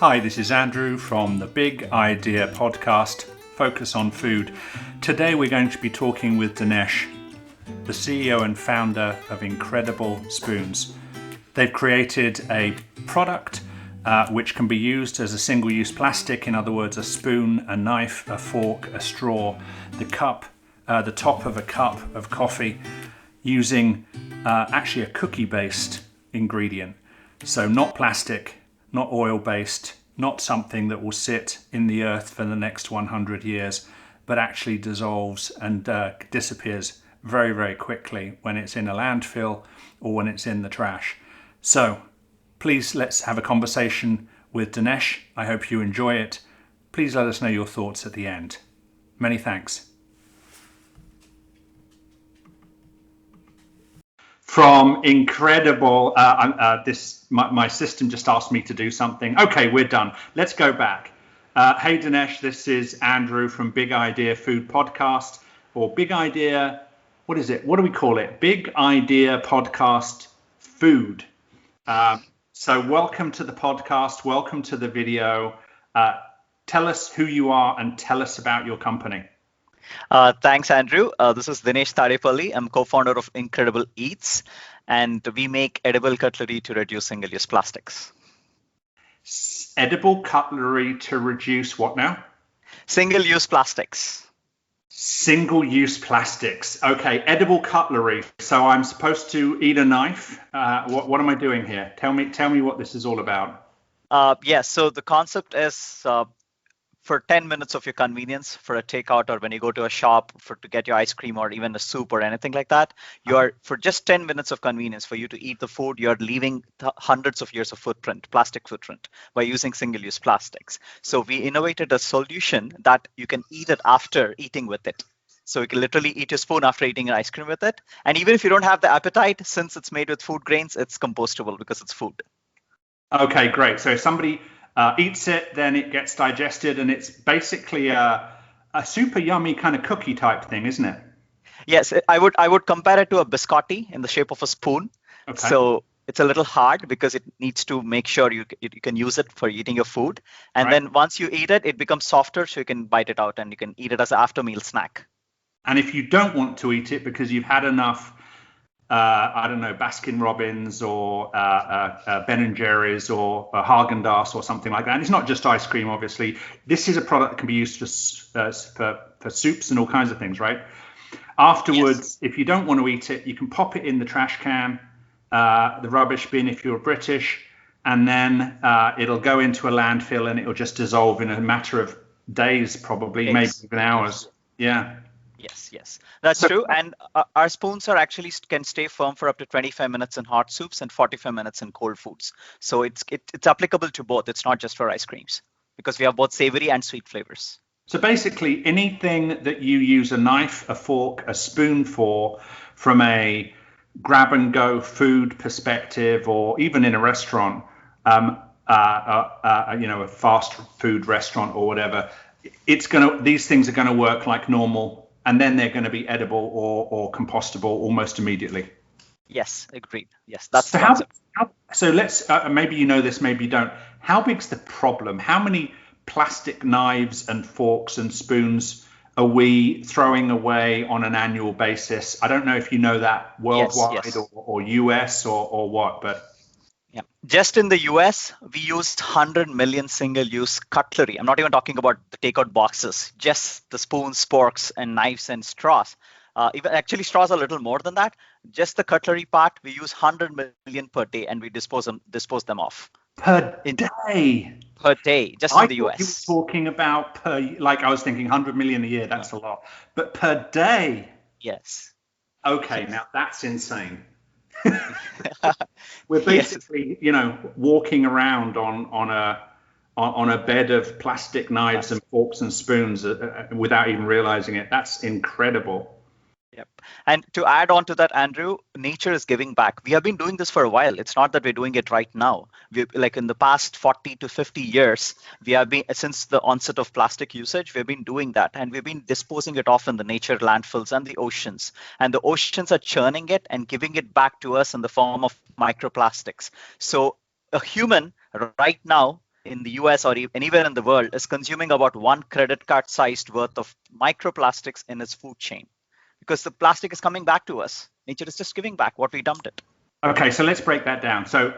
Hi, this is Andrew from the Big Idea podcast, Focus on Food. Today we're going to be talking with Dinesh, the CEO and founder of Incredible Spoons. They've created a product which can be used as a single-use plastic, in other words, a spoon, a knife, a fork, a straw, the cup, the top of a cup of coffee, using actually a cookie-based ingredient. So not plastic, not oil-based, not something that will sit in the earth for the next 100 years, but actually dissolves and disappears very, very quickly when it's in a landfill or when it's in the trash. So please let's have a conversation with Dinesh. I hope you enjoy it. Please let us know your thoughts at the end. Many thanks. From Incredible, my system just asked me to do something. Okay, we're done. Let's go back. Hey Dinesh, this is Andrew from Big Idea Food Podcast, or Big Idea, what is it? What do we call it? Big Idea Podcast Food. So welcome to the podcast, welcome to the video. Tell us who you are and tell us about your company. Thanks, Andrew. This is Dinesh Tedepalli. I'm co-founder of Incredible Eats, and we make edible cutlery to reduce single-use plastics. Edible cutlery to reduce what now? Single-use plastics. Single-use plastics. Okay, edible cutlery. So I'm supposed to eat a knife. What am I doing here? Tell me what this is all about. Yes. So the concept is for 10 minutes of your convenience, for a takeout, or when you go to a shop to get your ice cream or even a soup or anything like that, for just 10 minutes of convenience for you to eat the food, you're leaving hundreds of years of plastic footprint, by using single-use plastics. So we innovated a solution that you can eat it after eating with it. So you can literally eat your spoon after eating an ice cream with it. And even if you don't have the appetite, since it's made with food grains, it's compostable because it's food. Okay, great. So if somebody eats it, then it gets digested, and it's basically a super yummy kind of cookie type thing, isn't it? Yes, I would compare it to a biscotti in the shape of a spoon. Okay. So it's a little hard because it needs to make sure you can use it for eating your food. And then once you eat it, it becomes softer, so you can bite it out and you can eat it as an after meal snack. And if you don't want to eat it because you've had enough, I don't know, Baskin Robbins or Ben & Jerry's or Haagen-Dazs or something like that. And it's not just ice cream, obviously. This is a product that can be used for soups and all kinds of things, right? Afterwards, yes. If you don't want to eat it, you can pop it in the trash can, the rubbish bin if you're British, and then it'll go into a landfill and it'll just dissolve in a matter of days, probably, maybe even hours. Yeah. Yes, that's true. And our spoons actually can stay firm for up to 25 minutes in hot soups and 45 minutes in cold foods. So it's applicable to both. It's not just for ice creams, because we have both savory and sweet flavors. So basically, anything that you use a knife, a fork, a spoon for, from a grab and go food perspective, or even in a restaurant, a fast food restaurant or whatever, these things are gonna work like normal. And then they're going to be edible or compostable almost immediately. Yes, agreed. Yes, that's the concept. So let's, maybe you know this, maybe you don't. How big's the problem? How many plastic knives and forks and spoons are we throwing away on an annual basis? I don't know if you know that worldwide. Yes. Or US or what, but. Yeah, just in the US, we used 100 million single-use cutlery. I'm not even talking about the takeout boxes, just the spoons, forks, and knives and straws. Even actually, straws are a little more than that. Just the cutlery part, we use 100 million per day, and we dispose them off. Per day? Per day, just in the US. You were talking about I was thinking 100 million a year, that's a lot. But per day? Yes. Okay, now that's insane. We're basically, walking around on a bed of plastic knives and forks and spoons without even realizing it. That's incredible. Yep. And to add on to that, Andrew, nature is giving back. We have been doing this for a while. It's not that we're doing it right now. Like in the past 40 to 50 years, we have been, since the onset of plastic usage, we've been doing that. And we've been disposing it off in the nature landfills and the oceans. And the oceans are churning it and giving it back to us in the form of microplastics. So a human right now in the US or anywhere in the world is consuming about one credit card sized worth of microplastics in its food chain, because the plastic is coming back to us. Nature is just giving back what we dumped it. Okay, so let's break that down. So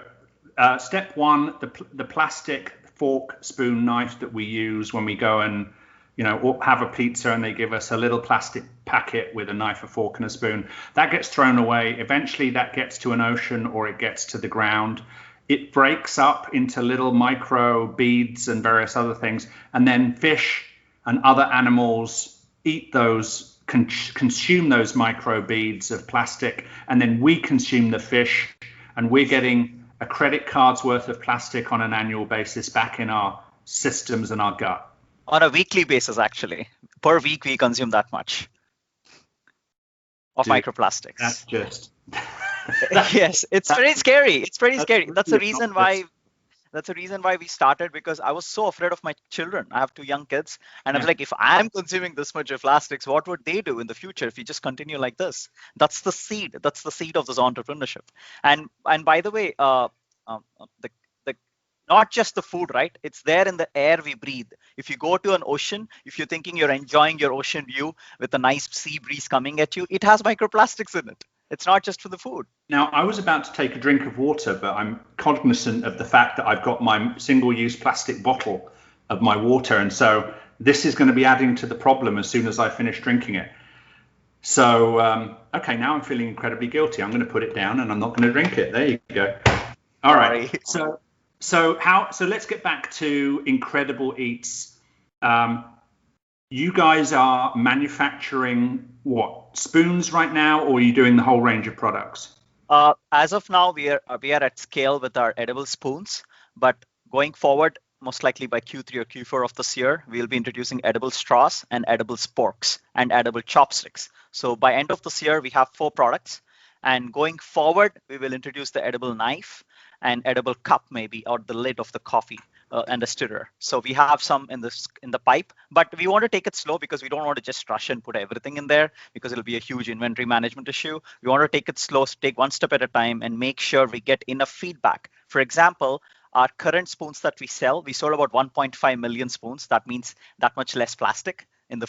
step one, the plastic fork, spoon, knife that we use when we go and have a pizza and they give us a little plastic packet with a knife, a fork, and a spoon. That gets thrown away. Eventually, that gets to an ocean or it gets to the ground. It breaks up into little micro beads and various other things, and then fish and other animals eat those, consume those micro beads of plastic, and then we consume the fish, and we're getting a credit card's worth of plastic on an annual basis back in our systems and our gut. On a weekly basis, actually. Per week, we consume that much of microplastics. That's just... Yes, it's very scary. It's pretty scary. That's the reason why we started, because I was so afraid of my children. I have 2 young kids, and I was like, if I'm consuming this much of plastics, what would they do in the future if we just continue like this? That's the seed. That's the seed of this entrepreneurship. And by the way, the not just the food, right? It's there in the air we breathe. If you go to an ocean, if you're thinking you're enjoying your ocean view with a nice sea breeze coming at you, it has microplastics in it. It's not just for the food. Now, I was about to take a drink of water, but I'm cognizant of the fact that I've got my single-use plastic bottle of my water. And so this is going to be adding to the problem as soon as I finish drinking it. So, okay, now I'm feeling incredibly guilty. I'm going to put it down and I'm not going to drink it. There you go. All right. So let's get back to Incredible Eats. You guys are manufacturing what, spoons right now, or are you doing the whole range of products? As of now, we are at scale with our edible spoons, but going forward, most likely by Q3 or Q4 of this year, we'll be introducing edible straws and edible sporks and edible chopsticks. So by end of this year, we have 4 products, and going forward, we will introduce the edible knife and edible cup, maybe, or the lid of the coffee and a stirrer. So we have some in the pipe, but we want to take it slow because we don't want to just rush and put everything in there, because it'll be a huge inventory management issue. We want to take it slow, take one step at a time, and make sure we get enough feedback. For example, our current spoons that we sell, we sold about 1.5 million spoons. That means that much less plastic in the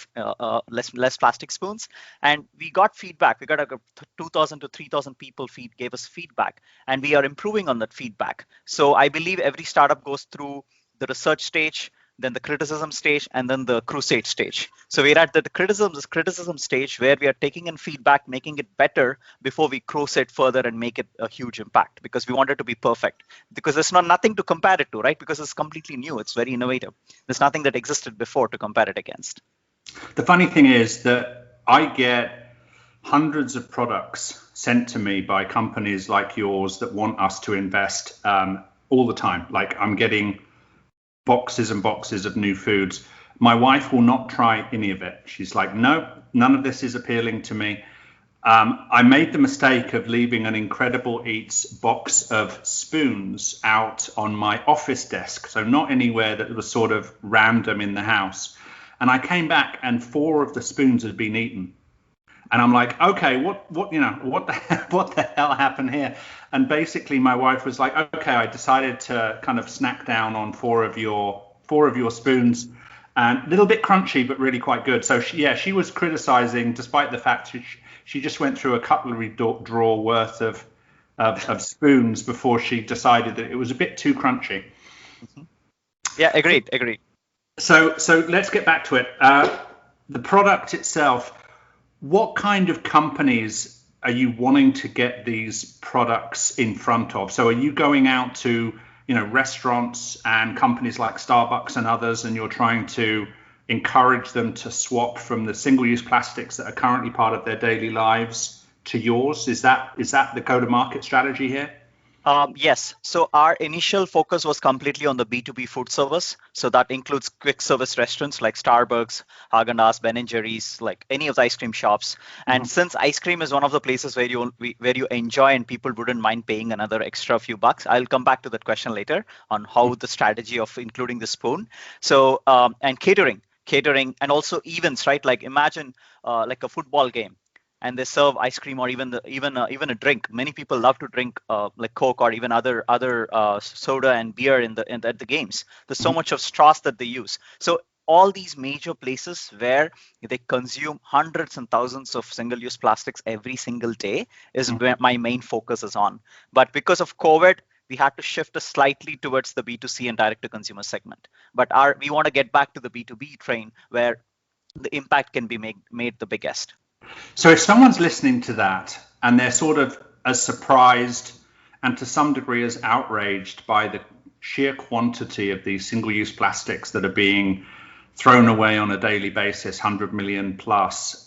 less plastic spoons, and we got feedback. We got 2,000 to 3,000 people gave us feedback, and we are improving on that feedback. So I believe every startup goes through the research stage, then the criticism stage, and then the crusade stage. So we're at the criticism stage where we are taking in feedback, making it better before we crusade further and make it a huge impact, because we want it to be perfect. Because there's nothing to compare it to, right? Because it's completely new. It's very innovative. There's nothing that existed before to compare it against. The funny thing is that I get hundreds of products sent to me by companies like yours that want us to invest all the time. Like, I'm getting boxes and boxes of new foods. My wife will not try any of it. She's like, no, none of this is appealing to me. I made the mistake of leaving an Incredible Eats box of spoons out on my office desk, so not anywhere that was sort of random in the house. And I came back and 4 of the spoons had been eaten. And I'm like, okay, what the hell happened here? And basically my wife was like, okay, I decided to kind of snack down on 4 of your spoons, and a little bit crunchy, but really quite good. So she was criticizing, despite the fact she just went through a cutlery drawer worth of spoons before she decided that it was a bit too crunchy. Mm-hmm. Yeah, agreed. So let's get back to it. The product itself, what kind of companies are you wanting to get these products in front of? So are you going out to, restaurants and companies like Starbucks and others, and you're trying to encourage them to swap from the single-use plastics that are currently part of their daily lives to yours? Is that the go-to-market strategy here? Yes. So our initial focus was completely on the B2B food service. So that includes quick service restaurants like Starbucks, Haagen-Dazs, Ben & Jerry's, like any of the ice cream shops. And since ice cream is one of the places where you enjoy and people wouldn't mind paying another extra few bucks, I'll come back to that question later on how the strategy of including the spoon. So and catering, and also events, right? Like imagine like a football game. and they serve ice cream or even a drink. Many people love to drink like Coke or even other soda and beer at the games. There's so Mhm. much of straws that they use. So all these major places where they consume hundreds and thousands of single-use plastics every single day is where my main focus is on. But because of COVID, we had to shift us slightly towards the B2C and direct-to-consumer segment. But we want to get back to the B2B train where the impact can be made the biggest. So if someone's listening to that and they're sort of as surprised and to some degree as outraged by the sheer quantity of these single-use plastics that are being thrown away on a daily basis, 100 million plus,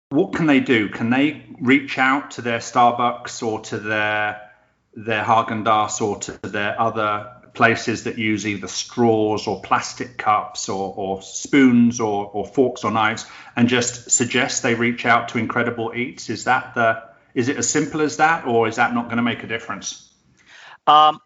what can they do? Can they reach out to their Starbucks or to their Haagen-Dazs or to their other places that use either straws or plastic cups or spoons or forks or knives and just suggest they reach out to Incredible Eats? Is it as simple as that, or is that not going to make a difference?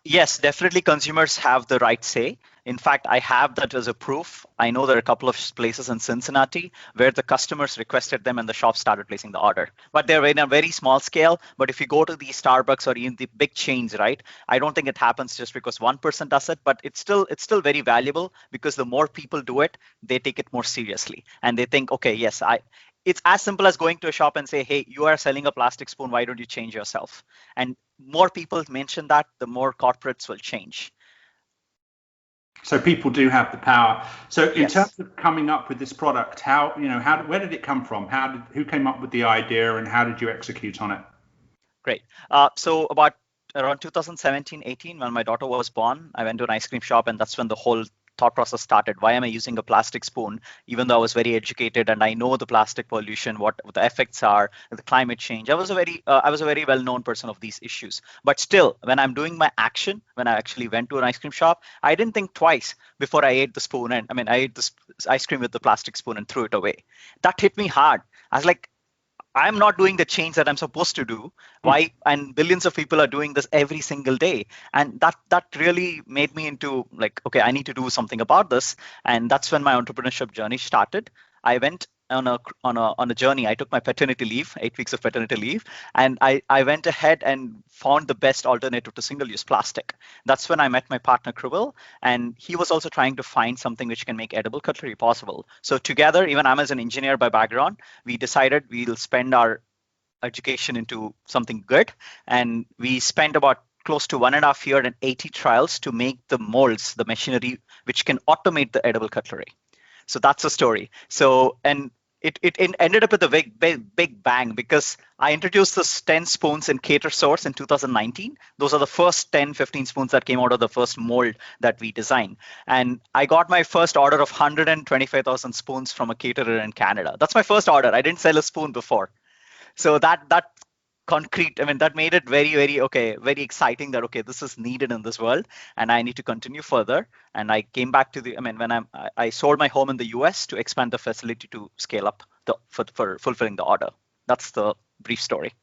Yes, definitely consumers have the right say. In fact, I have that as a proof. I know there are a couple of places in Cincinnati where the customers requested them and the shop started placing the order. But they're in a very small scale. But if you go to the Starbucks or even the big chains, right? I don't think it happens just because one person does it, but it's still very valuable because the more people do it, they take it more seriously. And they think, okay, yes, it's as simple as going to a shop and say, hey, you are selling a plastic spoon, why don't you change yourself? And more people mention that, the more corporates will change. So people do have the power. So in terms Yes. of coming up with this product, where did it come from? Who came up with the idea and how did you execute on it? Great. So about around 2017, 18, when my daughter was born, I went to an ice cream shop, and that's when the whole thought process started. Why am I using a plastic spoon? Even though I was very educated and I know the plastic pollution, what the effects are, the climate change. I was a very well-known person of these issues. But still, when I'm doing my action, when I actually went to an ice cream shop, I didn't think twice before I ate the spoon. And I mean, I ate this ice cream with the plastic spoon and threw it away. That hit me hard. I was like, I'm not doing the change that I'm supposed to do. Why? And billions of people are doing this every single day, and that really made me into like, okay, I need to do something about this, and that's when my entrepreneurship journey started. I went on a journey. I took my paternity leave, 8 weeks of paternity leave, and I went ahead and found the best alternative to single-use plastic. That's when I met my partner Kruval, and he was also trying to find something which can make edible cutlery possible. So together, even I'm as an engineer by background, we decided we'll spend our education into something good. And we spent about close to 1.5 year and 80 trials to make the molds, the machinery which can automate the edible cutlery. So that's the story. So, and it ended up with a big bang because I introduced this 10 spoons in Cater Source in 2019. Those are the first 10, 15 spoons that came out of the first mold that we designed. And I got my first order of 125,000 spoons from a caterer in Canada. That's my first order. I didn't sell a spoon before. So that concrete, I mean, that made it very exciting that, okay, this is needed in this world and I need to continue further. And I came back to I mean, when I sold my home in the US to expand the facility to scale up for fulfilling the order. That's the brief story.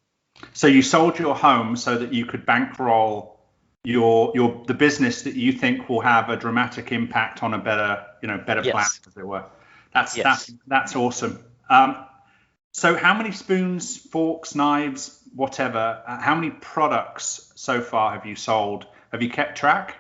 So you sold your home so that you could bankroll the business that you think will have a dramatic impact on a better planet, Yes. as it were. That's that's Yes. that's awesome. So how many spoons, forks, knives, whatever? How many products so far have you sold? Have you kept track?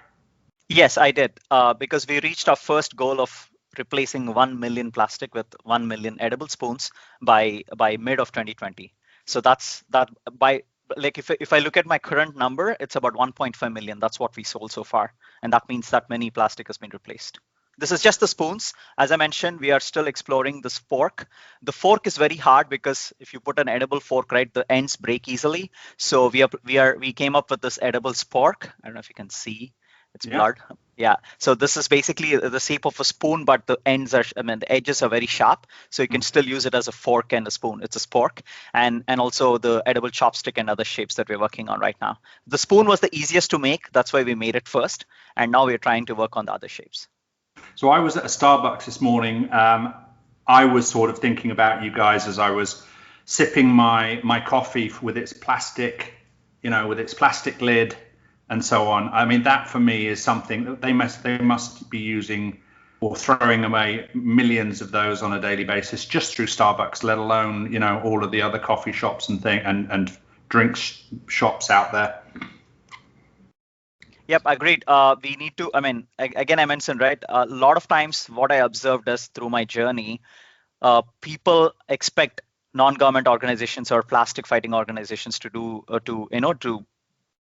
Yes, I did. Because we reached our first goal of replacing 1 million plastic with 1 million edible spoons by mid of 2020. So that's that by like if I look at my current number, it's about 1.5 million. That's what we sold so far, and that means that many plastic has been replaced. This is just the spoons. As I mentioned, we are still exploring this fork. The fork is very hard because if you put an edible fork, right, the ends break easily. So we came up with this edible spork. I don't know if you can see, it's Yeah. blurred. Yeah. So this is basically the shape of a spoon, but the ends are, I mean, the edges are very sharp. So you can still use it as a fork and a spoon. It's a spork. And also the edible chopstick and other shapes that we're working on right now. The spoon was the easiest to make. That's why we made it first. And now we're trying to work on the other shapes. So I was at a Starbucks this morning. I was sort of thinking about you guys as I was sipping my coffee with its plastic, with its plastic lid and so on. I mean, that for me is something that they must be using or throwing away millions of those on a daily basis just through Starbucks, let alone, all of the other coffee shops and drinks shops out there. Yep, agreed. We need to, I mean, again, I mentioned, right? A lot of times what I observed is through my journey, people expect non-government organizations or plastic fighting organizations to do, to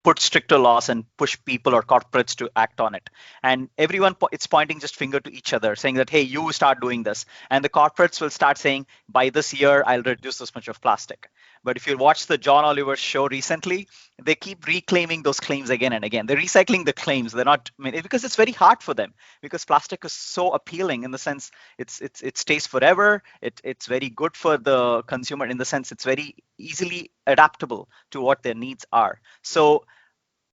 put stricter laws and push people or corporates to act on it. And everyone, it's pointing just finger to each other, saying that, hey, you start doing this. And the corporates will start saying, by this year, I'll reduce this much of plastic. But if you watch the John Oliver show recently, they keep reclaiming those claims again and again. They're recycling the claims. They're not, I mean, because it's very hard for them, because plastic is so appealing in the sense it stays forever. It's very good for the consumer in the sense it's very easily adaptable to what their needs are. So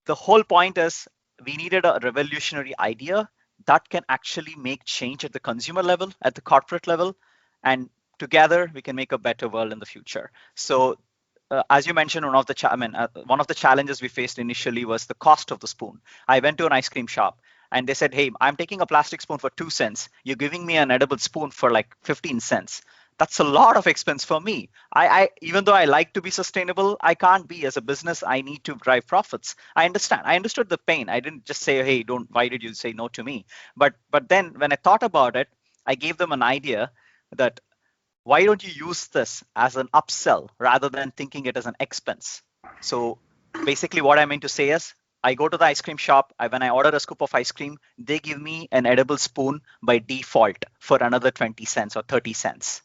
the whole point is we needed a revolutionary idea that can actually make change at the consumer level, at the corporate level, and together we can make a better world in the future. So as you mentioned, one of the challenges we faced initially was the cost of the spoon. I went to an ice cream shop and they said, hey, I'm taking a plastic spoon for 2 cents. You're giving me an edible spoon for like 15 cents. That's a lot of expense for me. I even though I like to be sustainable, I can't be. As a business, I need to drive profits. I understand. I understood the pain. I didn't just say, hey, don't, why did you say no to me? But then when I thought about it, I gave them an idea that why don't you use this as an upsell rather than thinking it as an expense? So basically what I meant to say is I go to the ice cream shop. When I order a scoop of ice cream, they give me an edible spoon by default for another 20 cents or 30 cents.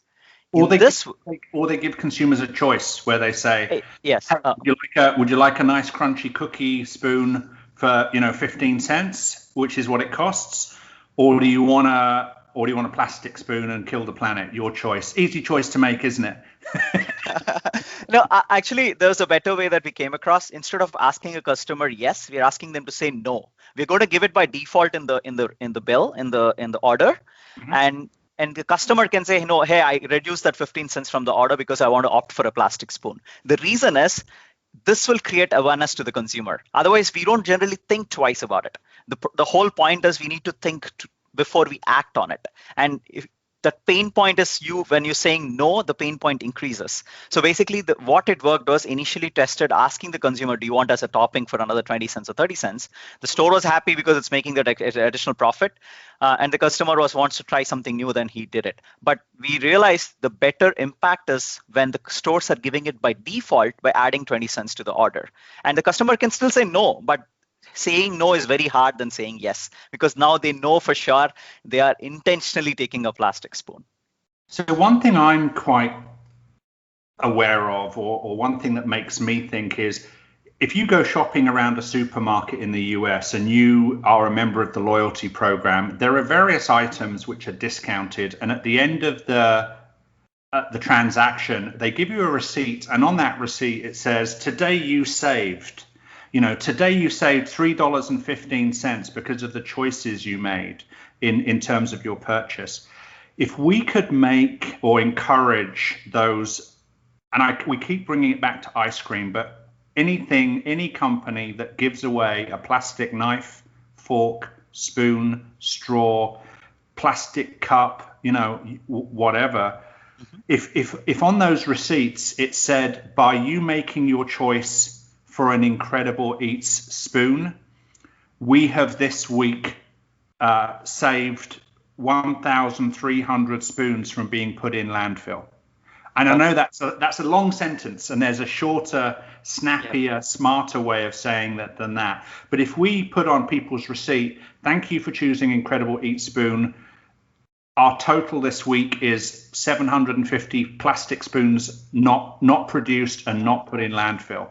Or they give consumers a choice where they say, yes, would you like a nice crunchy cookie spoon for 15 cents, which is what it costs, or do you want a plastic spoon and kill the planet? Your choice. Easy choice to make, isn't it? No, actually, there's a better way that we came across. Instead of asking a customer yes, we're asking them to say no. We're going to give it by default in the bill, in the order, mm-hmm. And the customer can say, no, hey, I reduced that 15 cents from the order because I want to opt for a plastic spoon. The reason is this will create awareness to the consumer. Otherwise, we don't generally think twice about it. The whole point is we need to think before we act on it. And if that pain point is when you're saying no, the pain point increases. So basically what it worked was initially tested asking the consumer, do you want as a topping for another 20 cents or 30 cents? The store was happy because it's making that additional profit. And the customer wants to try something new, then he did it. But we realized the better impact is when the stores are giving it by default by adding 20 cents to the order. And the customer can still say no, but saying no is very hard than saying yes, because now they know for sure they are intentionally taking a plastic spoon. So one thing I'm quite aware of, or one thing that makes me think is, if you go shopping around a supermarket in the US and you are a member of the loyalty program, there are various items which are discounted, and at the end of the transaction, they give you a receipt, and on that receipt it says, today you saved. Today you saved $3.15 because of the choices you made in terms of your purchase. If we could make or encourage those, and we keep bringing it back to ice cream, but any company that gives away a plastic knife, fork, spoon, straw, plastic cup, whatever, mm-hmm. if on those receipts it said, by you making your choice for an incredible Eats spoon, we have this week saved 1,300 spoons from being put in landfill. And I know that's a long sentence, and there's a shorter, snappier, smarter way of saying that than that. But if we put on people's receipt, thank you for choosing incredible Eats spoon, our total this week is 750 plastic spoons not produced and not put in landfill.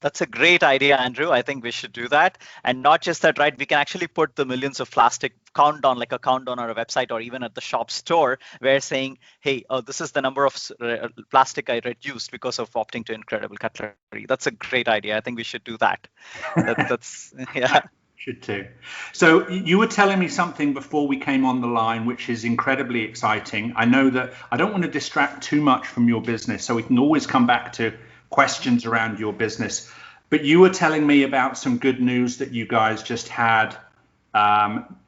That's a great idea, Andrew. I think we should do that. And not just that, right? We can actually put the millions of plastic countdown, like a countdown on a website or even at the shop store, where saying, hey, this is the number of plastic I reduced because of opting to Edible Cutlery. That's a great idea. I think we should do that. That's yeah. Should too. So you were telling me something before we came on the line, which is incredibly exciting. I know that I don't want to distract too much from your business, so we can always come back to questions around your business. But you were telling me about some good news that you guys just had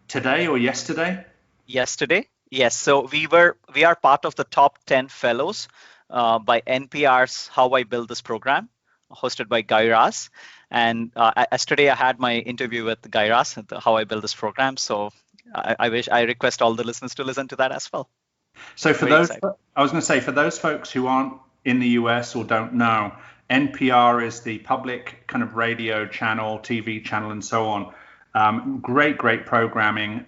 today or yesterday? Yesterday, yes. So we are part of the top 10 fellows by NPR's How I Build This program, hosted by Guy Raz. And yesterday I had my interview with Guy Raz at the How I Build This program. So I request all the listeners to listen to that as well. So for those, I was going to say, for those folks who aren't in the US or don't know, NPR is the public kind of radio channel, TV channel, and so on. Great programming,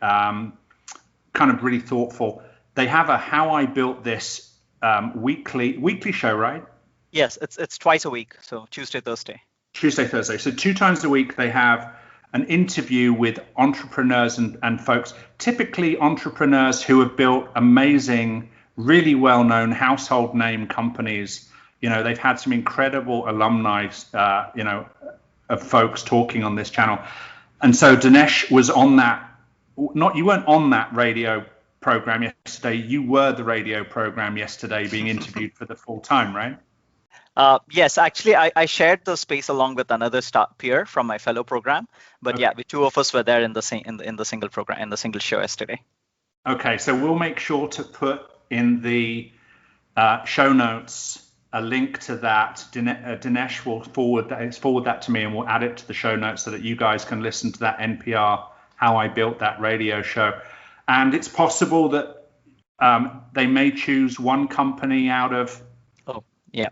kind of really thoughtful. They have a How I Built This weekly show, right? Yes, it's twice a week, so Tuesday, Thursday. Tuesday, Thursday. So 2 times a week they have an interview with entrepreneurs and folks, typically entrepreneurs who have built amazing, really well-known household name companies. You know, they've had some incredible alumni, of folks talking on this channel. And so Dinesh was on that. You weren't on that radio program yesterday. You were the radio program yesterday being interviewed for the full time, right? Yes, actually, I shared the space along with another peer from my fellow program. But okay. Yeah, the two of us were there in the single program, in the single show yesterday. Okay, so we'll make sure to put in the show notes a link to that. Dinesh will forward that to me, and we'll add it to the show notes so that you guys can listen to that NPR How I Built That radio show. And it's possible that they may choose one company out of. Oh, yeah.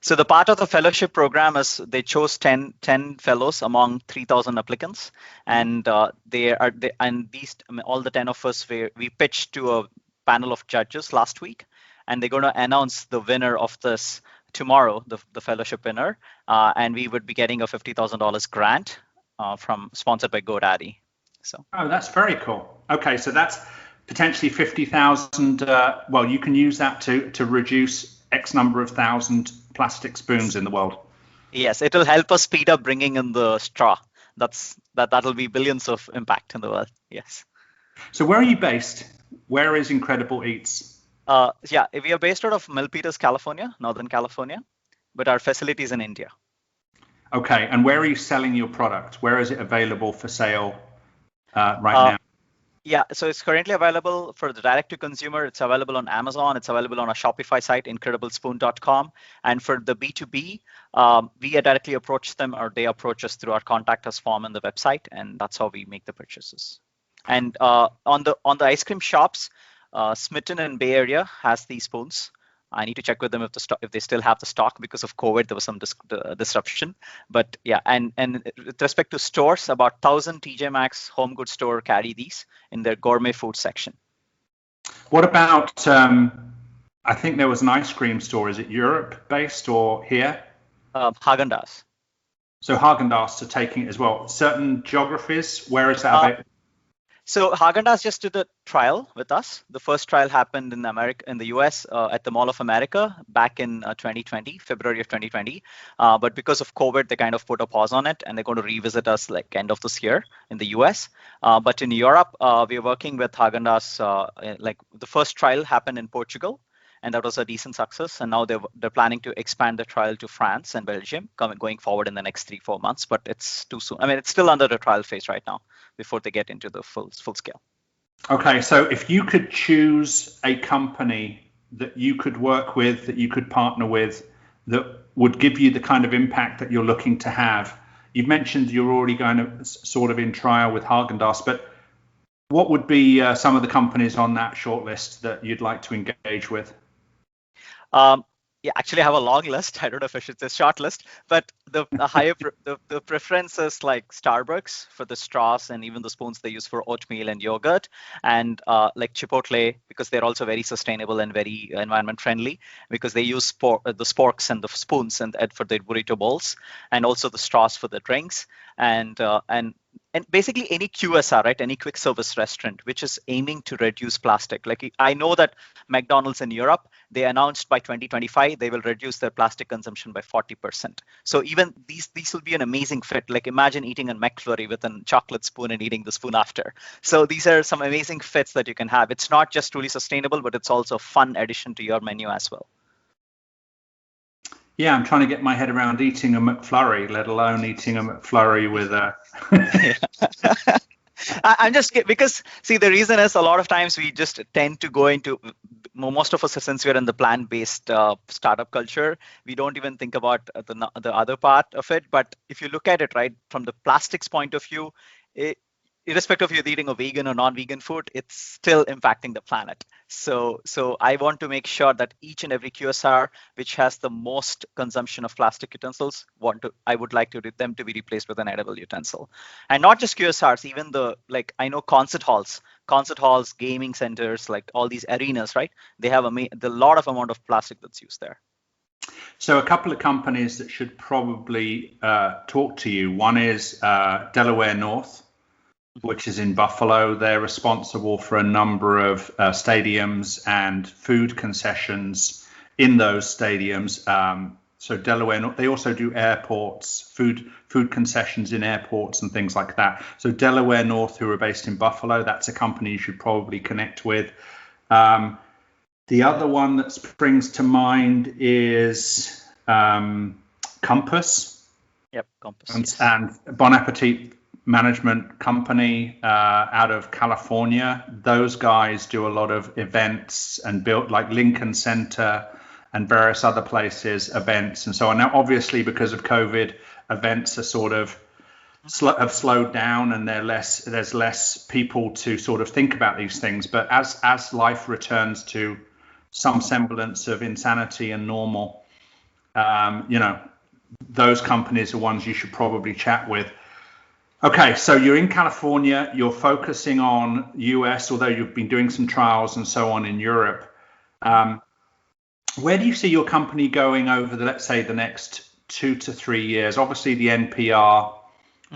So the part of the fellowship program is they chose 10 fellows among 3,000 applicants, and all the 10 of us we pitched to a panel of judges last week, and they're going to announce the winner of this tomorrow, the fellowship winner, and we would be getting a $50,000 grant sponsored by GoDaddy. So. Oh, that's very cool. Okay, so that's potentially 50,000. Well, you can use that to reduce X number of thousand plastic spoons in the world. Yes, it will help us speed up bringing in the straw. That'll be billions of impact in the world. Yes. So where are you based? Where is Incredible Eats? Yeah, we are based out of Milpitas, California, Northern California, but our facility is in India. Okay, and where are you selling your product? Where is it available for sale right now? Yeah, so it's currently available for the direct to consumer. It's available on Amazon. It's available on our Shopify site, incrediblespoon.com. And for the B2B, we directly approach them, or they approach us through our contact us form on the website, and that's how we make the purchases. And on the ice cream shops, Smitten in Bay Area has these spoons. I need to check with them if they still have the stock. Because of COVID, there was some disruption. But yeah, and with respect to stores, about 1,000 TJ Maxx home goods store carry these in their gourmet food section. What about, I think there was an ice cream store. Is it Europe based or here? Häagen-Dazs. So Häagen-Dazs are taking it as well. Certain geographies, where is that available? So Häagen-Dazs just did a trial with us. The first trial happened in the US at the Mall of America back in 2020, February of 2020. But because of COVID, they kind of put a pause on it, and they're going to revisit us like end of this year in the US. But in Europe, we're working with Häagen-Dazs. Like the first trial happened in Portugal, and that was a decent success. And now they're planning to expand the trial to France and Belgium going forward in the next 3-4 months. But it's too soon. I mean, it's still under the trial phase right now before they get into the full scale. Okay, so if you could choose a company that you could work with, that you could partner with, that would give you the kind of impact that you're looking to have. You've mentioned you're already going to sort of in trial with Häagen-Dazs, but what would be some of the companies on that shortlist that you'd like to engage with? Yeah, actually, I have a long list. I don't know if I should say short list, but the preference is like Starbucks for the straws and even the spoons they use for oatmeal and yogurt, and like Chipotle, because they're also very sustainable and very environment friendly, because they use the sporks and the spoons and for their burrito bowls, and also the straws for the drinks, and basically any QSR, right? Any quick service restaurant, which is aiming to reduce plastic. Like I know that McDonald's in Europe, they announced by 2025, they will reduce their plastic consumption by 40%. So even these will be an amazing fit. Like imagine eating a McFlurry with a chocolate spoon and eating the spoon after. So these are some amazing fits that you can have. It's not just truly sustainable, but it's also a fun addition to your menu as well. Yeah, I'm trying to get my head around eating a McFlurry, let alone eating a McFlurry with a. I'm just because see the reason is a lot of times we just tend to go into most of us since we're in the plant-based startup culture, we don't even think about the other part of it. But if you look at it right from the plastics point of view, it, irrespective of you eating a vegan or non-vegan food, it's still impacting the planet. So I want to make sure that each and every QSR which has the most consumption of plastic utensils, I would like to them to be replaced with an edible utensil. And not just QSRs, even the like I know concert halls, gaming centers, like all these arenas, right? They have the lot of amount of plastic that's used there. So a couple of companies that should probably talk to you. One is Delaware North, which is in Buffalo. They're responsible for a number of stadiums and food concessions in those stadiums. So Delaware, they also do airports, food concessions in airports and things like that. So Delaware North, who are based in Buffalo, that's a company you should probably connect with. The other one that springs to mind is Compass. Yep, Compass. And, yes. And Bon Appetit Management Company out of California. Those guys do a lot of events and built like Lincoln Center and various other places, events and so on. Now, obviously, because of COVID, events are sort of have slowed down and there's less people to sort of think about these things. But as life returns to some semblance of insanity and normal, those companies are ones you should probably chat with. Okay, so you're in California, you're focusing on US, although you've been doing some trials and so on in Europe. Where do you see your company going over let's say, the next 2 to 3 years? Obviously, the NPR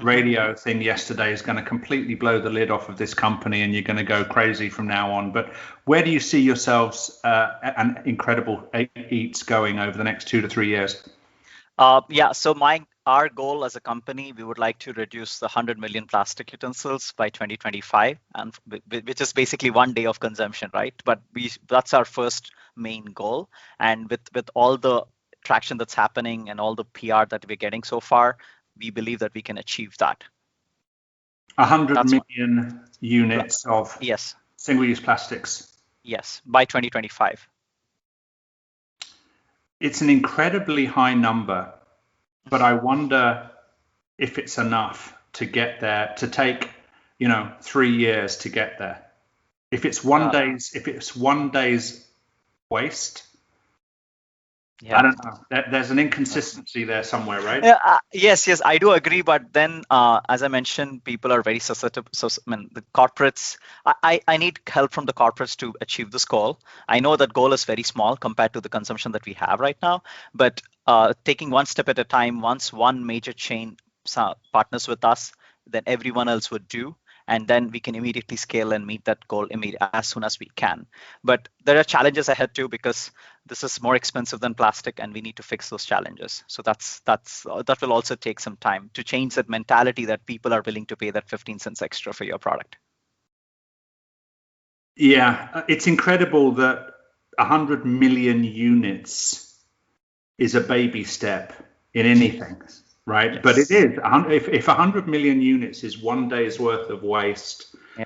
radio thing yesterday is going to completely blow the lid off of this company and you're going to go crazy from now on. But where do you see yourselves and Incredible Eats going over the next 2 to 3 years? So our goal as a company, we would like to reduce the 100 million plastic utensils by 2025, and which is basically 1 day of consumption, right? But that's our first main goal. And with all the traction that's happening and all the PR that we're getting so far, we believe that we can achieve that. 100 million units of yes, single-use plastics. Yes, by 2025. It's an incredibly high number, but I wonder if it's enough to get there, to take 3 years to get there. If it's one day's waste, I don't know. There's an inconsistency there somewhere, right? Yes, I do agree. But then, as I mentioned, people are very susceptible. So, the corporates, I need help from the corporates to achieve this goal. I know that goal is very small compared to the consumption that we have right now. But taking one step at a time, once one major chain partners with us, then everyone else would do. And then we can immediately scale and meet that goal as soon as we can. But there are challenges ahead too, because this is more expensive than plastic, and we need to fix those challenges. So that will also take some time to change that mentality that people are willing to pay that 15 cents extra for your product. Yeah, it's incredible that 100 million units is a baby step in anything. Right, yes. But it is if 100 million units is 1 day's worth of waste, yeah.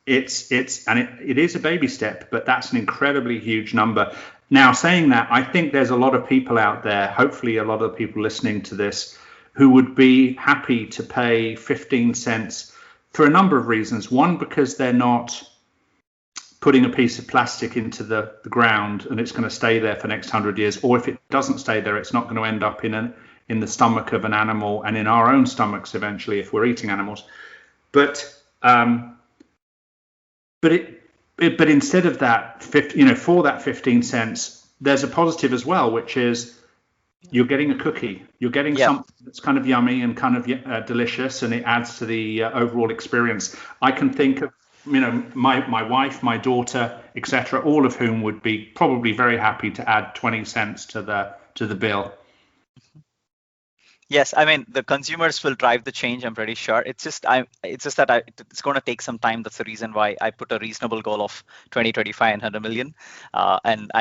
It is a baby step, but that's an incredibly huge number. Now, saying that, I think there's a lot of people out there, hopefully a lot of people listening to this, who would be happy to pay 15 cents for a number of reasons. One, because they're not putting a piece of plastic into the ground and it's going to stay there for the next 100 years, or if it doesn't stay there, it's not going to end up in the stomach of an animal and in our own stomachs eventually if we're eating animals. But instead of that, for that 15 cents, there's a positive as well, which is you're getting a cookie. You're getting something that's kind of yummy and kind of delicious, and it adds to the overall experience. I can think of my wife, my daughter, etc., all of whom would be probably very happy to add 20 cents to the bill. Yes, I mean the consumers will drive the change. I'm pretty sure. It's just that it's going to take some time. That's the reason why I put a reasonable goal of 2025 and 100 million, and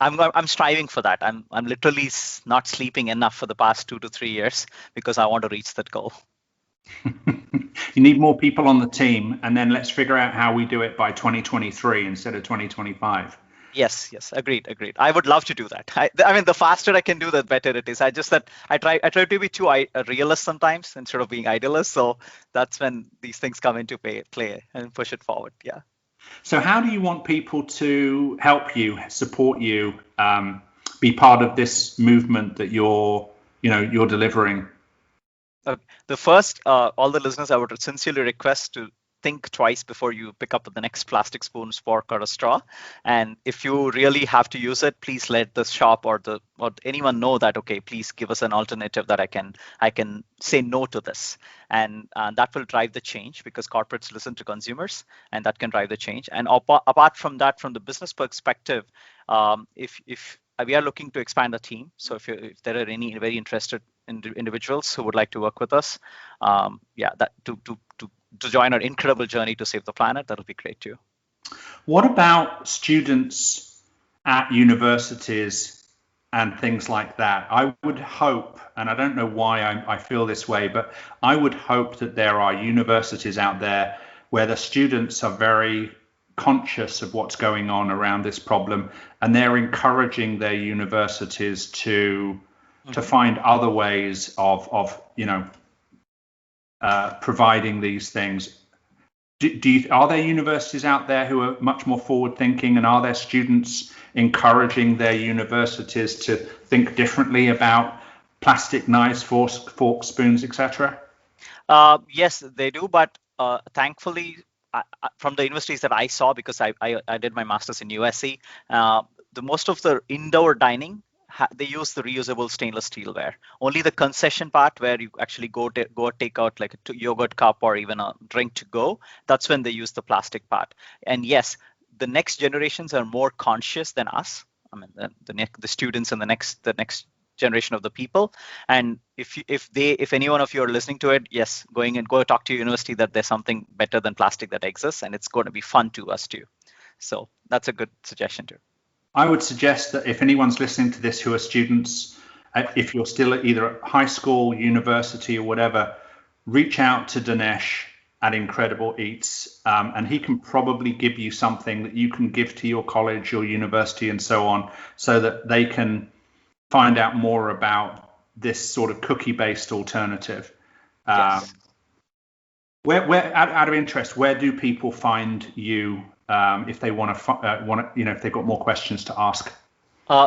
I'm striving for that. I'm literally not sleeping enough for the past 2 to 3 years because I want to reach that goal. You need more people on the team, and then let's figure out how we do it by 2023 instead of 2025. Yes, agreed. I would love to do that. I mean, the faster I can do, the better it is. I just that I try to be too a realist sometimes instead of being idealist. So that's when these things come into play and push it forward. Yeah. So how do you want people to help you, support you, be part of this movement that you're delivering? The first, all the listeners, I would sincerely request to think twice before you pick up the next plastic spoon, fork, or a straw. And if you really have to use it, please let the shop or anyone know that, okay, please give us an alternative that I can say no to this. And that will drive the change because corporates listen to consumers, and that can drive the change. And apart from that, from the business perspective, if we are looking to expand the team, so if there are any very interested individuals who would like to work with us, that to join our incredible journey to save the planet, that'll be great too. What about students at universities and things like that? I would hope, and I don't know why I feel this way, but I would hope that there are universities out there where the students are very conscious of what's going on around this problem, and they're encouraging their universities to find other ways of providing these things. Are there universities out there who are much more forward thinking, and are there students encouraging their universities to think differently about plastic knives, forks, spoons, etc.? Yes, they do, but thankfully, from the universities that I saw, because I did my master's in USC, the most of the indoor dining, they use the reusable stainless steelware. Only the concession part where you actually go take out like a yogurt cup or even a drink to go, that's when they use the plastic part. And yes, the next generations are more conscious than us. I mean, the students and the next generation of the people. And if any one of you are listening to it, yes, go talk to your university that there's something better than plastic that exists, and it's going to be fun to us too. So that's a good suggestion too. I would suggest that if anyone's listening to this who are students, if you're still at either high school, university, or whatever, reach out to Dinesh at Incredible Eats, and he can probably give you something that you can give to your college, your university, and so on, so that they can find out more about this sort of cookie-based alternative. Yes. Where, out of interest, where do people find you if they want to, if they've got more questions to ask?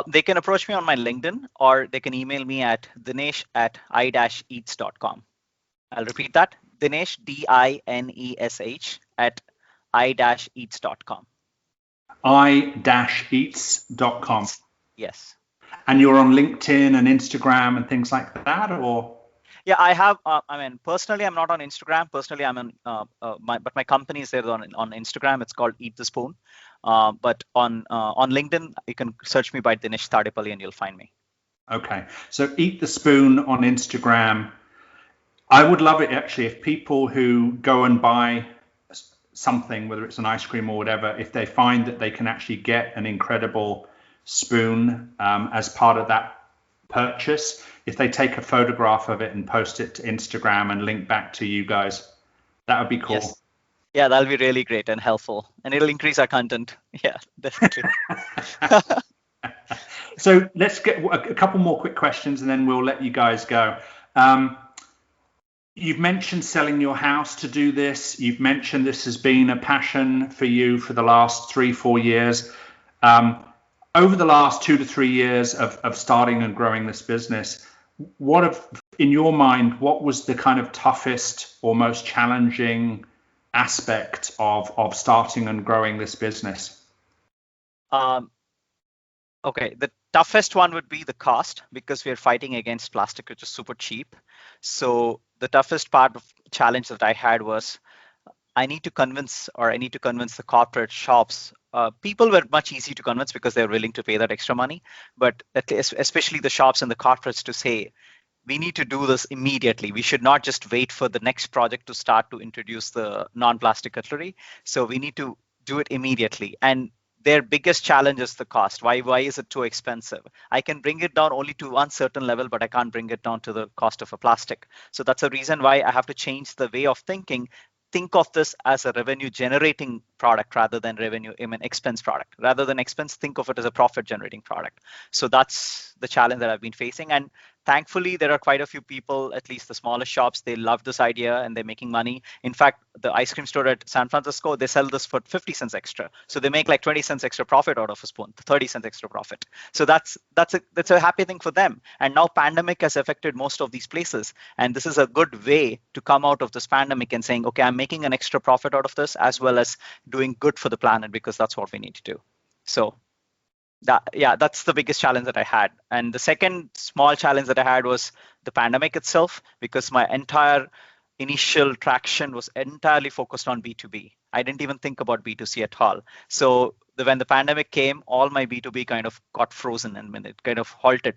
They can approach me on my LinkedIn, or they can email me at dinesh@i-eats.com. I'll repeat that: Dinesh, Dinesh at i-eats.com. i-eats.com. Yes. And you're on LinkedIn and Instagram and things like that, or? Yeah, I have. Personally, I'm not on Instagram. Personally, I'm on but my company is there on Instagram. It's called Eat the Spoon. But on LinkedIn, you can search me by Dinesh Tedepalli and you'll find me. Okay, so Eat the Spoon on Instagram. I would love it actually if people who go and buy something, whether it's an ice cream or whatever, if they find that they can actually get an incredible spoon as part of that purchase, if they take a photograph of it and post it to Instagram and link back to you guys, that would be cool. Yes. Yeah, that'll be really great and helpful, and it'll increase our content. Yeah, definitely. So let's get a couple more quick questions and then we'll let you guys go. You've mentioned selling your house to do this. You've mentioned this has been a passion for you for the last 3-4 years. Over the last 2 to 3 years of starting and growing this business, in your mind, what was the kind of toughest or most challenging aspect of starting and growing this business? Okay, the toughest one would be the cost, because we are fighting against plastic, which is super cheap. So the toughest part of challenge that I had was I need to convince the corporate shops. People were much easier to convince because they're willing to pay that extra money, but especially the shops and the corporates to say, we need to do this immediately. We should not just wait for the next project to start to introduce the non-plastic cutlery. So we need to do it immediately. And their biggest challenge is the cost. Why is it too expensive? I can bring it down only to one certain level, but I can't bring it down to the cost of a plastic. So that's a reason why I have to change the way of thinking. Think of this as a revenue generating product rather than expense product. Rather than expense, think of it as a profit generating product. So that's the challenge that I've been facing. And thankfully, there are quite a few people, at least the smaller shops, they love this idea and they're making money. In fact, the ice cream store at San Francisco, they sell this for 50 cents extra. So they make like 20 cents extra profit out of a spoon, 30 cents extra profit. So that's a happy thing for them. And now pandemic has affected most of these places. And this is a good way to come out of this pandemic and saying, okay, I'm making an extra profit out of this as well as doing good for the planet, because that's what we need to do. So that's the biggest challenge that I had. And the second small challenge that I had was the pandemic itself, because my entire initial traction was entirely focused on B2B. I didn't even think about B2C at all. So when the pandemic came, all my B2B kind of got frozen and it kind of halted.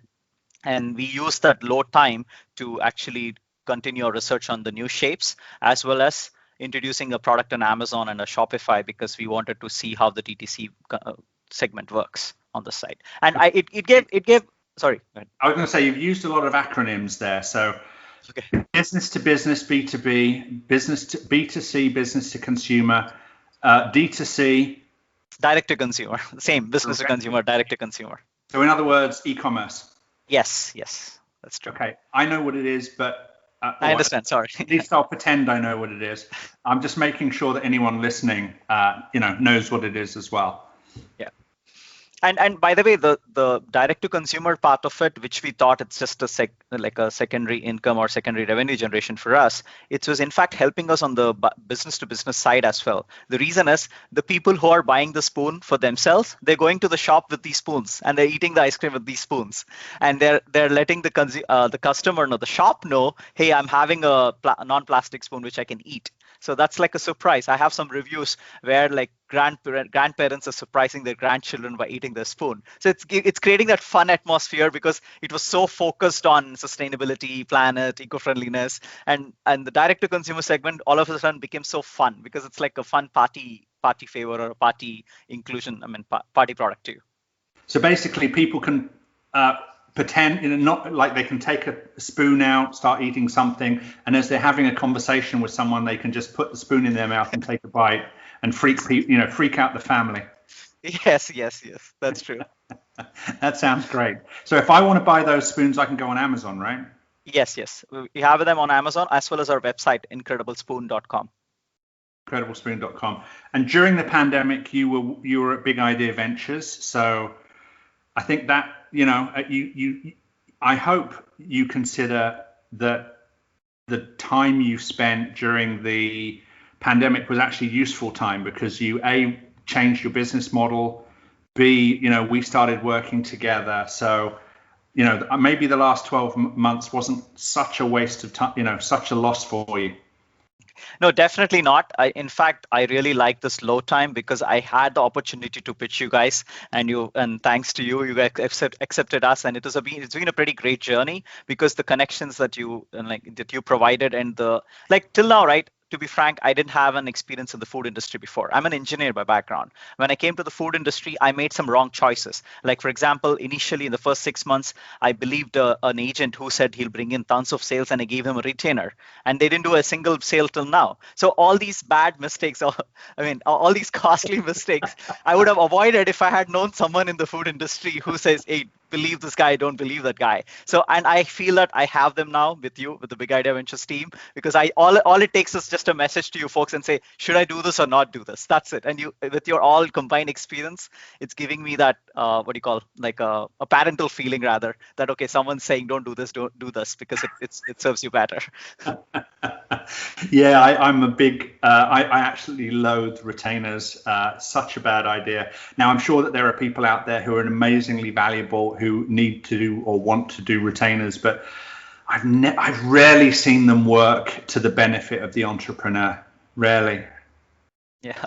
And we used that low time to actually continue our research on the new shapes, as well as introducing a product on Amazon and a Shopify, because we wanted to see how the DTC segment works on the site. And it gave sorry, go ahead. I was going to say, you've used a lot of acronyms there. So Okay. business to business, B2B, business to B2C, business to consumer, D2C. Direct to consumer, same business to consumer, direct to consumer. So in other words, e-commerce. Yes, that's true. Okay, I know what it is, but I understand. Sorry. At least I'll pretend I know what it is. I'm just making sure that anyone listening, knows what it is as well. Yeah. And by the way, the direct to consumer part of it, which we thought it's just a secondary income or secondary revenue generation for us, it was in fact helping us on the business to business side as well. The reason is the people who are buying the spoon for themselves, they're going to the shop with these spoons and they're eating the ice cream with these spoons, and they're letting the customer know, the shop know, hey, I'm having a non-plastic spoon which I can eat. So that's like a surprise. I have some reviews where like grandparents are surprising their grandchildren by eating their spoon. So it's creating that fun atmosphere, because it was so focused on sustainability, planet, eco-friendliness, and the direct to consumer segment all of a sudden became so fun, because it's like a fun party favor or a party inclusion. Party product too. So basically, people can pretend, not like they can take a spoon out, start eating something, and as they're having a conversation with someone, they can just put the spoon in their mouth and take a bite and freak out the family. Yes, that's true. That sounds great. So if I want to buy those spoons, I can go on Amazon, right? Yes. We have them on Amazon as well as our website, incrediblespoon.com. Incrediblespoon.com. And during the pandemic, you were at Big Idea Ventures. So I think that, I hope you consider that the time you spent during the pandemic was actually useful time, because you changed your business model, B, we started working together. So maybe the last 12 months wasn't such a waste of time, such a loss for you. No, definitely not. In fact, I really like this low time, because I had the opportunity to pitch you guys, and thanks to you guys accepted us, and it's been a pretty great journey, because the connections that you provided, and till now, right? To be frank, I didn't have an experience in the food industry before. I'm an engineer by background. When I came to the food industry, I made some wrong choices. Like, for example, initially in the first 6 months, I believed an agent who said he'll bring in tons of sales, and I gave him a retainer, and they didn't do a single sale till now. So all these bad mistakes, all these costly mistakes, I would have avoided if I had known someone in the food industry who says, hey, believe this guy, don't believe that guy. So, and I feel that I have them now with you, with the Big Idea Ventures team, because all it takes is just a message to you folks and say, should I do this or not do this? That's it. And you, with your all combined experience, it's giving me that a parental feeling, rather, that okay, someone's saying don't do this, because it serves you better. Yeah, I'm a big, I actually loathe retainers. Such a bad idea. Now, I'm sure that there are people out there who are amazingly valuable who need to do or want to do retainers, but I've rarely seen them work to the benefit of the entrepreneur. Rarely. Yeah.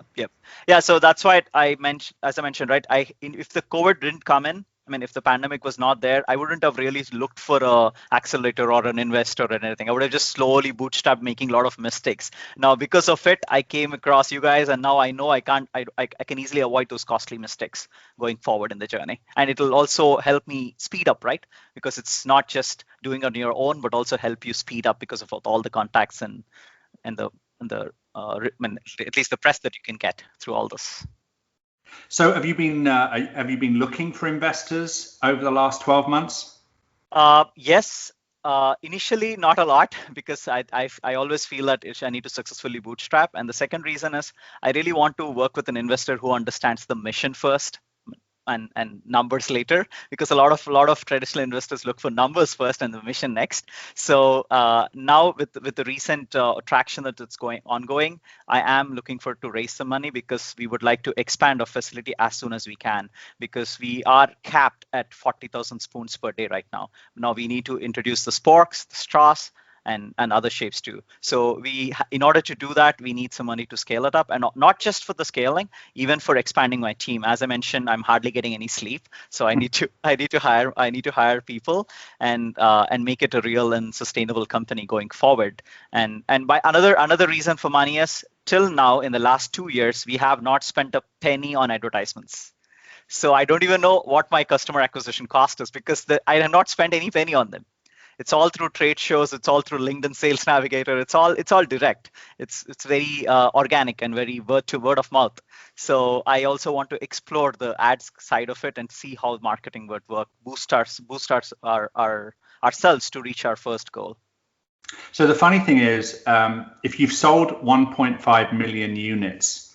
Yeah. So that's why as I mentioned, right? If the COVID didn't come in, I mean, if the pandemic was not there, I wouldn't have really looked for a accelerator or an investor or anything. I would have just slowly bootstrapped, making a lot of mistakes. Now, because of it, I came across you guys, and now I know I can easily avoid those costly mistakes going forward in the journey. And it'll also help me speed up, right? Because it's not just doing it on your own, but also help you speed up because of all the contacts and I mean, at least the press that you can get through all this. So have you been looking for investors over the last 12 months? Yes. Initially, not a lot, because I always feel that I need to successfully bootstrap. And the second reason is I really want to work with an investor who understands the mission first and numbers later, because a lot of traditional investors look for numbers first and the mission next. So now with the recent traction that it's ongoing, I am looking to raise some money, because we would like to expand our facility as soon as we can, because we are capped at 40,000 spoons per day right now. Now we need to introduce the sporks, the straws, and other shapes too. So in order to do that, we need some money to scale it up, and not just for the scaling, even for expanding my team. As I mentioned, I'm hardly getting any sleep, so I need to hire people and make it a real and sustainable company going forward. And by another reason for money is, till now in the last 2 years, we have not spent a penny on advertisements. So I don't even know what my customer acquisition cost is, because I have not spent any penny on them. It's all through trade shows. It's all through LinkedIn Sales Navigator. It's all direct. It's very organic and very word of mouth. So I also want to explore the ads side of it and see how marketing would work. Boost our ourselves to reach our first goal. So the funny thing is, if you've sold 1.5 million units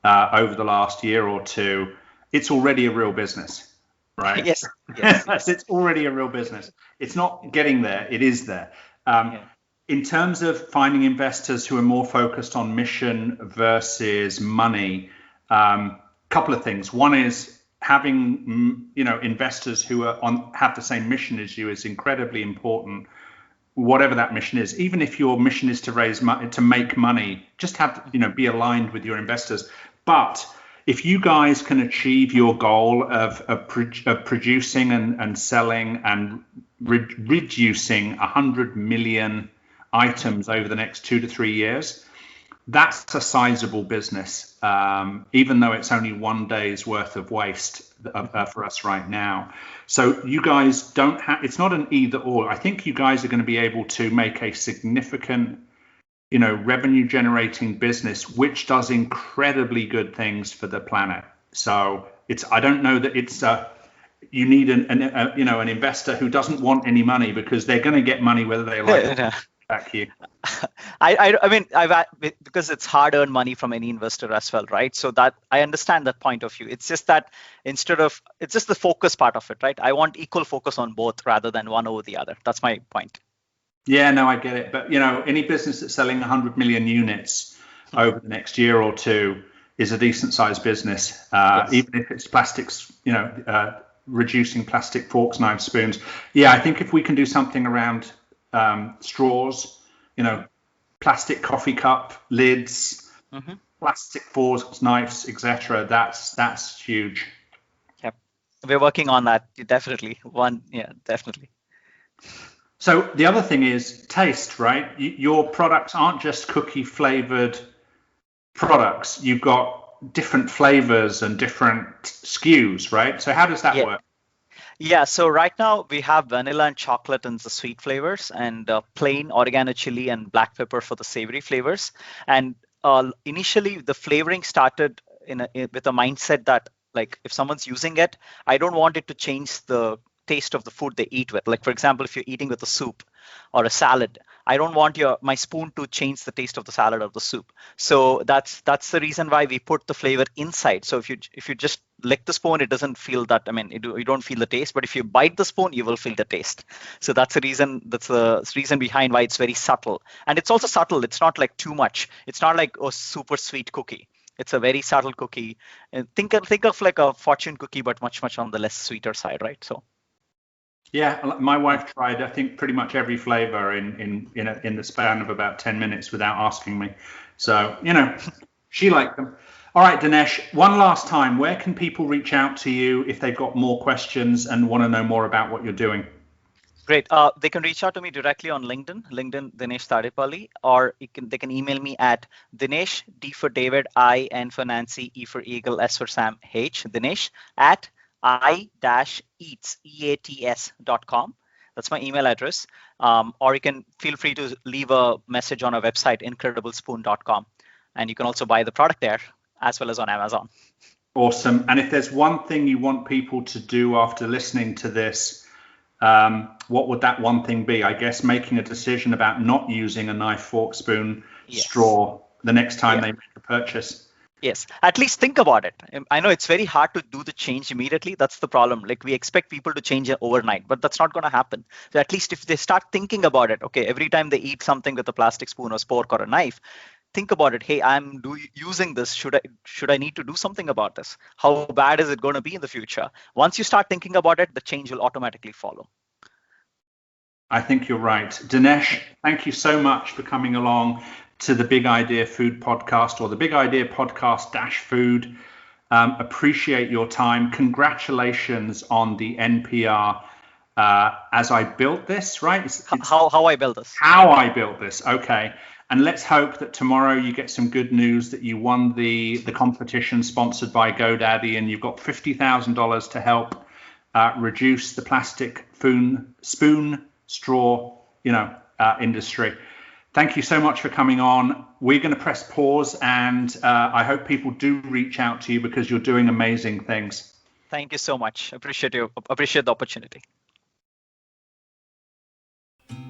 over the last year or two, it's already a real business. Right. Yes. It's already a real business. It's not getting there. It is there. In terms of finding investors who are more focused on mission versus money, couple of things. One is having, investors who have the same mission as you is incredibly important. Whatever that mission is, even if your mission is to raise money, to make money, just have be aligned with your investors. But if you guys can achieve your goal of producing and selling and reducing 100 million items over the next 2 to 3 years, that's a sizable business, even though it's only 1 day's worth of waste for us right now. So you guys don't have, it's not an either or. I think you guys are going to be able to make a significant revenue generating business, which does incredibly good things for the planet. So I don't know that it's you need an investor who doesn't want any money, because they're going to get money whether they like it or back you. I mean, because it's hard earned money from any investor as well, right? So that I understand that point of view. It's just that it's just the focus part of it, right? I want equal focus on both rather than one over the other. That's my point. Yeah, no, I get it. But, any business that's selling 100 million units over the next year or two is a decent sized business, yes. Even if it's plastics, reducing plastic forks, knives, spoons. Yeah, I think if we can do something around straws, plastic coffee cup lids, plastic forks, knives, etc., that's huge. Yep, we're working on that. Definitely. Definitely. So the other thing is taste, right? Your products aren't just cookie flavored products. You've got different flavors and different SKUs, right? So how does that work? Yeah, so right now we have vanilla and chocolate in the sweet flavors, and plain oregano chili and black pepper for the savory flavors. And initially the flavoring started with a mindset that, like, if someone's using it, I don't want it to change the taste of the food they eat with. Like, for example, if you're eating with a soup or a salad, I don't want my spoon to change the taste of the salad or the soup. So that's the reason why we put the flavor inside. So if you just lick the spoon, it doesn't feel that. I mean, you don't feel the taste. But if you bite the spoon, you will feel the taste. So that's the reason. That's the reason behind why it's very subtle. And it's also subtle. It's not like too much. It's not like a super sweet cookie. It's a very subtle cookie. And think of like a fortune cookie, but much on the less sweeter side, right? So. Yeah, my wife tried, I think, pretty much every flavor in the span of about 10 minutes without asking me. So, she liked them. All All right, Dinesh, one last time, where can people reach out to you if they've got more questions and want to know more about what you're doing? Great. They can reach out to me directly on LinkedIn Dinesh Tedepalli, or they can email me at Dinesh, D for David, I, N for Nancy, E for Eagle, S for Sam, H, Dinesh at I-eats, EATS.com. That's my email address. Or you can feel free to leave a message on our website, incrediblespoon.com. And you can also buy the product there as well as on Amazon. Awesome. And if there's one thing you want people to do after listening to this, what would that one thing be? I guess making a decision about not using a knife, fork, spoon, straw the next time they make a purchase. Yes, at least think about it. I know it's very hard to do the change immediately. That's the problem. Like, we expect people to change it overnight, but that's not going to happen. So at least if they start thinking about it, okay, every time they eat something with a plastic spoon or fork or a knife, think about it. Hey, I'm using this. Should I need to do something about this? How bad is it going to be in the future? Once you start thinking about it, the change will automatically follow. I think you're right. Dinesh, thank you so much for coming along to the Big Idea Food Podcast, or the Big Idea Podcast -Food. Appreciate your time. Congratulations on the NPR As I Built This, right? How I built this. How I built this. Okay. And let's hope that tomorrow you get some good news that you won the competition sponsored by GoDaddy, and you've got $50,000 to help reduce the plastic spoon, straw, industry. Thank you so much for coming on. We're going to press pause, and I hope people do reach out to you because you're doing amazing things. Thank you so much. Appreciate the opportunity.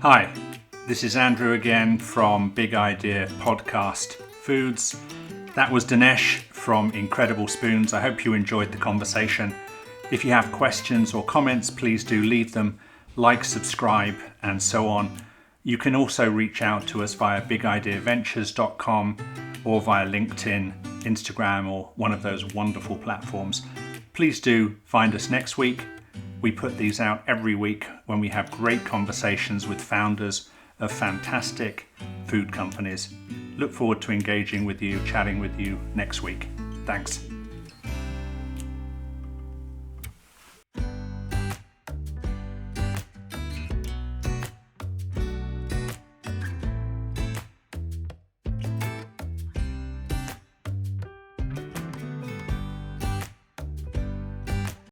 Hi, this is Andrew again from Big Idea Podcast Foods. That was Dinesh from Incredible Spoons. I hope you enjoyed the conversation. If you have questions or comments, please do leave them. Like, subscribe, and so on. You can also reach out to us via bigideaventures.com or via LinkedIn, Instagram, or one of those wonderful platforms. Please do find us next week. We put these out every week when we have great conversations with founders of fantastic food companies. Look forward to engaging with you, chatting with you next week. Thanks.